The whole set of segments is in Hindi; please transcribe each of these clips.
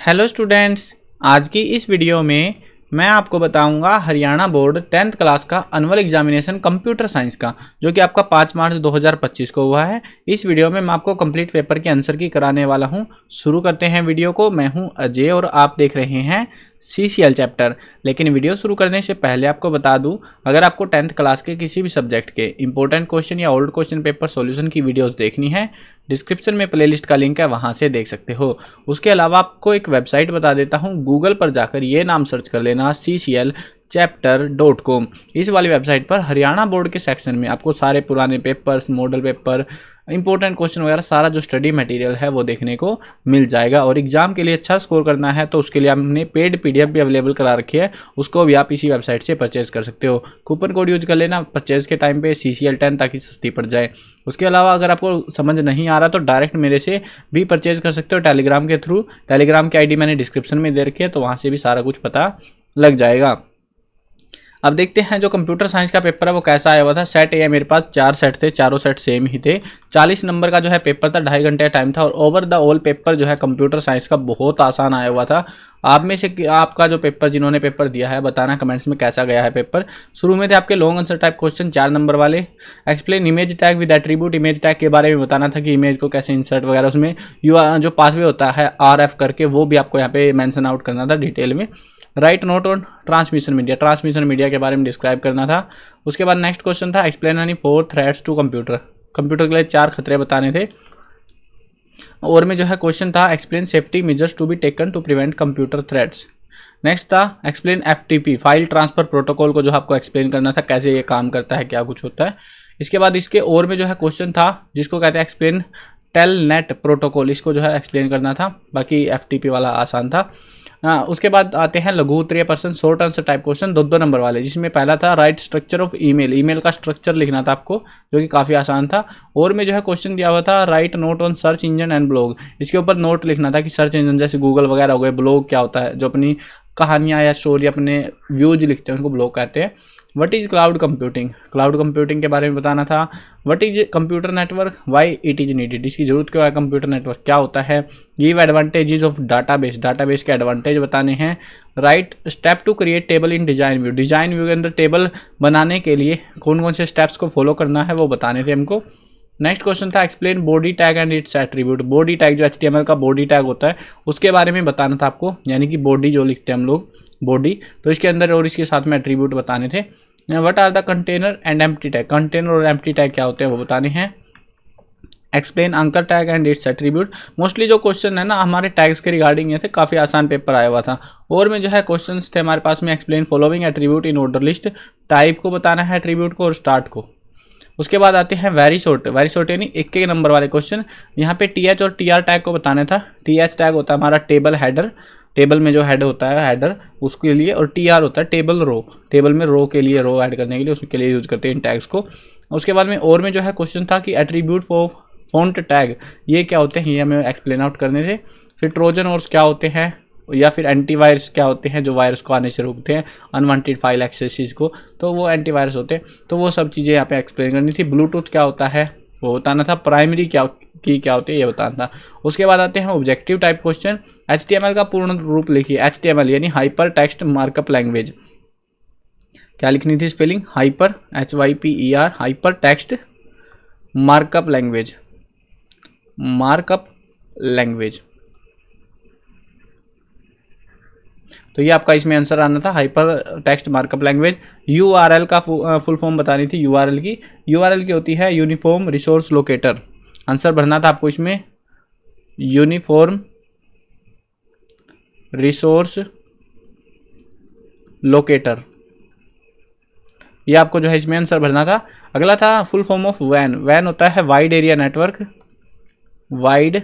हेलो स्टूडेंट्स, आज की इस वीडियो में मैं आपको बताऊंगा हरियाणा बोर्ड 10th क्लास का एनुअल एग्जामिनेशन कंप्यूटर साइंस का, जो कि आपका 5 मार्च 2025 को हुआ है। इस वीडियो में मैं आपको कंप्लीट पेपर के आंसर की कराने वाला हूं। शुरू करते हैं वीडियो को। मैं हूं अजय और आप देख रहे हैं CCL चैप्टर। लेकिन वीडियो शुरू करने से पहले आपको बता दूं, अगर आपको 10th क्लास के किसी भी सब्जेक्ट के इंपॉर्टेंट क्वेश्चन या ओल्ड क्वेश्चन पेपर सॉल्यूशन की वीडियोस देखनी है, डिस्क्रिप्शन में प्लेलिस्ट का लिंक है, वहां से देख सकते हो। उसके अलावा आपको एक वेबसाइट बता देता हूं, गूगल पर जाकर ये नाम सर्च कर लेना cclchapter.com। इस वाली वेबसाइट पर हरियाणा बोर्ड के सेक्शन में आपको सारे पुराने papers, model paper, important question वगैरह सारा जो स्टडी मटेरियल है वो देखने को मिल जाएगा। और एग्जाम के लिए अच्छा स्कोर करना है तो उसके लिए हमने पेड PDF भी अवेलेबल करा रखी है, उसको भी आप इसी वेबसाइट से परचेज कर सकते हो। कूपन कोड यूज कर लेना परचेज के टाइम पे CCL10 ताकि सस्ती पड़ जाए। उसके अलावा अगर आपको समझ नहीं आ रहा तो डायरेक्ट मेरे से भी परचेज कर सकते हो टेलीग्राम के थ्रू। टेलीग्राम की ID मैंने डिस्क्रिप्शन में दे रखी है, तो वहाँ से भी सारा कुछ पता लग जाएगा। अब देखते हैं जो कंप्यूटर साइंस का पेपर है वो कैसा आया हुआ था। सेट ए मेरे पास 4 सेट थे, चारों सेट सेम ही थे। 40 नंबर का जो है पेपर था, 2.5 घंटे का टाइम था। और ओवर द ऑल पेपर जो है कंप्यूटर साइंस का बहुत आसान आया हुआ था। आप में से आपका जो पेपर, जिन्होंने पेपर दिया है, बताना कमेंट्स में कैसा गया है पेपर। शुरू में थे आपके लॉन्ग आंसर टाइप क्वेश्चन 4 नंबर वाले। Explain image tag with attribute. Image tag के बारे में बताना था कि इमेज को कैसे इंसर्ट वगैरह, उसमें जो पासवे होता है RF करके, वो भी आपको यहाँ पे मेंशन आउट करना था डिटेल में। Write note on transmission media. Transmission media के बारे में डिस्क्राइब करना था। उसके बाद नेक्स्ट क्वेश्चन था explain any 4 threats to computer. Computer के लिए 4 खतरे बताने थे। और में जो है क्वेश्चन था explain safety measures to be taken to prevent computer threats. Next था explain FTP file transfer protocol को जो आपको एक्सप्लेन करना था, कैसे ये काम करता है, क्या कुछ होता है। इसके बाद इसके और में जो है क्वेश्चन था जिसको कहते हैं एक्सप्लेन टेलनेट प्रोटोकॉल, इसको जो है एक्सप्लेन करना था। बाकी FTP वाला आसान था। उसके बाद आते हैं लघु उत्तरीय प्रश्न, short answer type question 2-2 number वाले, जिसमें पहला था right structure of email. Email का स्ट्रक्चर लिखना था आपको, जो कि काफ़ी आसान था। और में जो है क्वेश्चन दिया हुआ था right note on search engine and blog. इसके ऊपर नोट लिखना था कि सर्च इंजन जैसे गूगल वगैरह हो गए, ब्लॉग क्या होता है, जो अपनी कहानियाँ या स्टोरी, अपने व्यूज लिखते हैं उनको ब्लॉग कहते हैं। What is cloud computing. Cloud computing के बारे में बताना था। What is computer network, why it is needed, इसकी जरूरत क्यों है, कंप्यूटर नेटवर्क क्या होता है। Give advantages of database, database के एडवांटेज बताने हैं। Write step to create table in design view. Design view के अंदर टेबल बनाने के लिए कौन कौन से स्टेप्स को फॉलो करना है वो बताने थे हमको। नेक्स्ट क्वेश्चन था explain body tag and its attribute. Body tag जो HTML का बॉडी टैग होता है उसके बारे में बताना था आपको, यानी कि बॉडी जो लिखते हैं हम लोग, बॉडी, तो इसके अंदर और इसके साथ में एट्रीब्यूट बताने थे। What are the container and empty tag. Container और एम्प्टी टैग क्या होते हैं वो बताने हैं। Explain anchor tag and its attribute. Mostly जो क्वेश्चन है ना हमारे टैग्स के रिगार्डिंग ये थे, काफ़ी आसान पेपर आया हुआ था। और में जो है क्वेश्चंस थे हमारे पास में explain following attribute in order list. Type को बताना है एट्रीब्यूट को और स्टार्ट को। उसके बाद आते हैं वेरी शॉर्ट। वेरी शॉर्ट यानी 1 नंबर वाले क्वेश्चन। यहाँ पे TH और TR टैग को बताना था। TH टैग होता है हमारा टेबल हेडर, टेबल में जो हेड होता है हेडर उसके लिए, और TR होता है टेबल रो, टेबल में रो के लिए, रो ऐड करने के लिए उसके लिए यूज करते हैं इन टैग्स को। उसके बाद में और में जो है क्वेश्चन था कि एट्रीब्यूट फॉर फॉन्ट टैग, ये क्या होते हैं, ये हमें एक्सप्लेन आउट करने थे। फिर ट्रोजन हॉर्स क्या होते हैं, या फिर एंटीवायरस क्या होते हैं जो वायरस को आने से रोकते हैं, अनवांटेड फाइल एक्सेसेस को, तो वो एंटीवायरस होते हैं। तो वो सब चीज़ें यहाँ पे एक्सप्लेन करनी थी। ब्लूटूथ क्या होता है वो बताना था। प्राइमरी क्या होती है ये बताना था। उसके बाद आते हैं ऑब्जेक्टिव टाइप क्वेश्चन। HTML का पूर्ण रूप लिखिए। HTML यानी हाइपर टेक्स्ट मार्कअप लैंग्वेज। क्या लिखनी थी spelling, hyper HYPER, hyper text markup language, markup language. तो ये आपका इसमें आंसर आना था, hyper text markup language. URL का फुल फॉर्म बतानी थी। URL की होती है यूनिफॉर्म रिसोर्स लोकेटर। आंसर भरना था आपको इसमें यूनिफॉर्म रिसोर्स लोकेटर, ये आपको जो है इसमें आंसर भरना था। अगला था फुल फॉर्म ऑफ वैन। वैन होता है wide area network, wide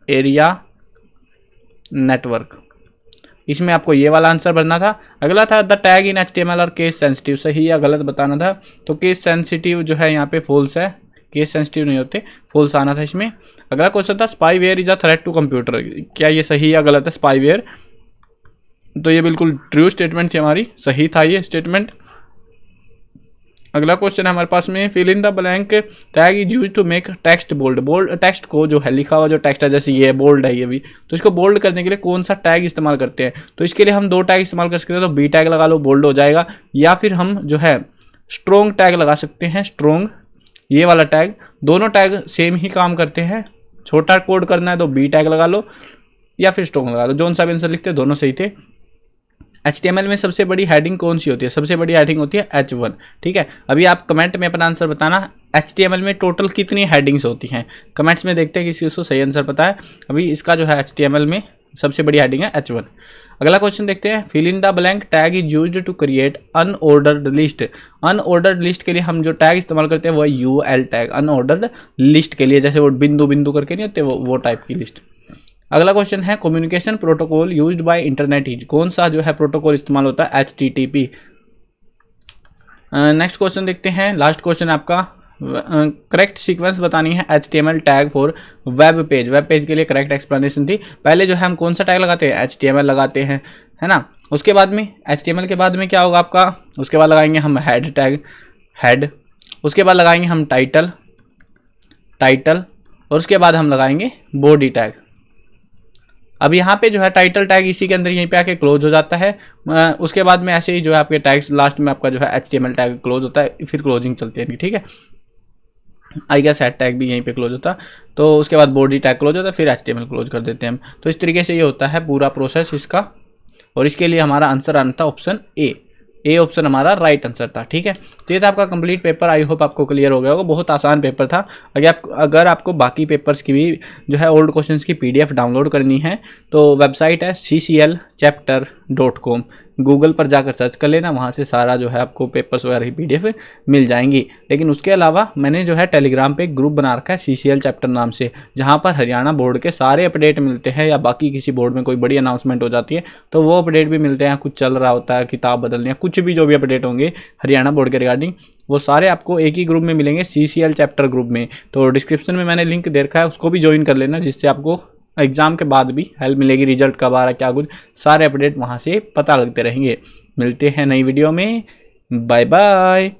area network, इसमें आपको ये वाला आंसर भरना था। अगला था द टैग इन HTML और केस सेंसिटिव, सही या गलत बताना था। तो केस सेंसिटिव जो है यहाँ पे फॉल्स है, केस सेंसिटिव नहीं होते, फॉल्स आना था इसमें। अगला क्वेश्चन था spyware is a threat to computer, क्या ये सही या गलत है स्पाईवेयर। तो ये बिल्कुल ट्रू स्टेटमेंट थी हमारी, सही था ये स्टेटमेंट। अगला क्वेश्चन है हमारे पास में, fill in the blank tag is use to make text bold. Bold text को जो है लिखा हुआ जो टेक्स्ट है, जैसे ये बोल्ड है ये भी, तो इसको बोल्ड करने के लिए कौन सा टैग इस्तेमाल करते हैं? तो इसके लिए हम दो टैग इस्तेमाल कर सकते हैं। तो बी टैग लगा लो, बोल्ड हो जाएगा, या फिर हम जो है स्ट्रोंग टैग लगा सकते हैं, स्ट्रोंग ये वाला टैग। दोनों टैग सेम ही काम करते हैं। छोटा कोड करना है तो बी टैग लगा लो या फिर स्ट्रोंग लगा लो, जो सा भी आंसर लिखते हैं दोनों सही थे। HTML में सबसे बड़ी हेडिंग कौन सी होती है? सबसे बड़ी हेडिंग होती है H1। ठीक है, अभी आप कमेंट में अपना आंसर बताना, HTML में टोटल कितनी हेडिंग्स होती हैं? कमेंट्स में देखते हैं किसी को सही आंसर पता है। अभी इसका जो है HTML में सबसे बड़ी हेडिंग है H1। अगला क्वेश्चन देखते हैं, fill in the blank tag is used to create unordered list. Unordered list के लिए हम जो टैग इस्तेमाल करते हैं वो है UL टैग, अनऑर्डर्ड लिस्ट के लिए, जैसे वो बिंदु बिंदु करके नहीं होते वो टाइप की लिस्ट। अगला क्वेश्चन है, communication protocol used by internet is. कौन सा जो है प्रोटोकॉल इस्तेमाल होता है? HTTP। नेक्स्ट क्वेश्चन देखते हैं, लास्ट क्वेश्चन आपका, करेक्ट सीक्वेंस बतानी है HTML tag for web page. Web page के लिए करेक्ट एक्सप्लेनेशन थी। पहले जो है हम कौन सा टैग लगाते हैं? HTML लगाते हैं, है ना। उसके बाद में HTML के बाद में क्या होगा आपका? उसके बाद लगाएंगे हम हेड टैग, हेड। उसके बाद लगाएंगे हम टाइटल, टाइटल। और उसके बाद हम लगाएंगे बॉडी टैग। अब यहाँ पे जो है टाइटल टैग इसी के अंदर यहीं पे आके क्लोज हो जाता है। उसके बाद में ऐसे ही जो है आपके टैग्स लास्ट में आपका जो है HTML टैग क्लोज होता है, फिर क्लोजिंग चलती है, ठीक है। आई गेस हेड टैग भी यहीं पे क्लोज होता है, तो उसके बाद बॉडी टैग क्लोज होता है, फिर HTML क्लोज कर देते हैं हम। तो इस तरीके से ये होता है पूरा प्रोसेस इसका, और इसके लिए हमारा आंसर आना था ऑप्शन ए ऑप्शन हमारा राइट आंसर था, ठीक है। तो ये था आपका कंप्लीट पेपर। आई होप आपको क्लियर हो गया होगा, बहुत आसान पेपर था। अगर आपको बाकी पेपर्स की भी जो है ओल्ड क्वेश्चंस की PDF डाउनलोड करनी है तो वेबसाइट है cclchapter.com। गूगल पर जाकर सर्च कर लेना, वहाँ से सारा जो है आपको पेपर्स वगैरह की PDF मिल जाएंगी। लेकिन उसके अलावा मैंने जो है टेलीग्राम पे एक ग्रुप बना रखा है CCL चैप्टर नाम से, जहाँ पर हरियाणा बोर्ड के सारे अपडेट मिलते हैं, या बाकी किसी बोर्ड में कोई बड़ी अनाउंसमेंट हो जाती है तो वो अपडेट भी मिलते हैं। कुछ चल रहा होता है, किताब बदलनी है, कुछ भी जो भी अपडेट होंगे हरियाणा बोर्ड के रिगार्डिंग, वो सारे आपको एक ही ग्रुप में मिलेंगे, CCL चैप्टर ग्रुप में। तो डिस्क्रिप्शन में मैंने लिंक दे रखा है, उसको भी ज्वाइन कर लेना, जिससे आपको एग्जाम के बाद भी हेल्प मिलेगी। रिजल्ट कब आ रहा है, क्या कुछ सारे अपडेट वहाँ से पता लगते रहेंगे। मिलते हैं नई वीडियो में, बाय बाय।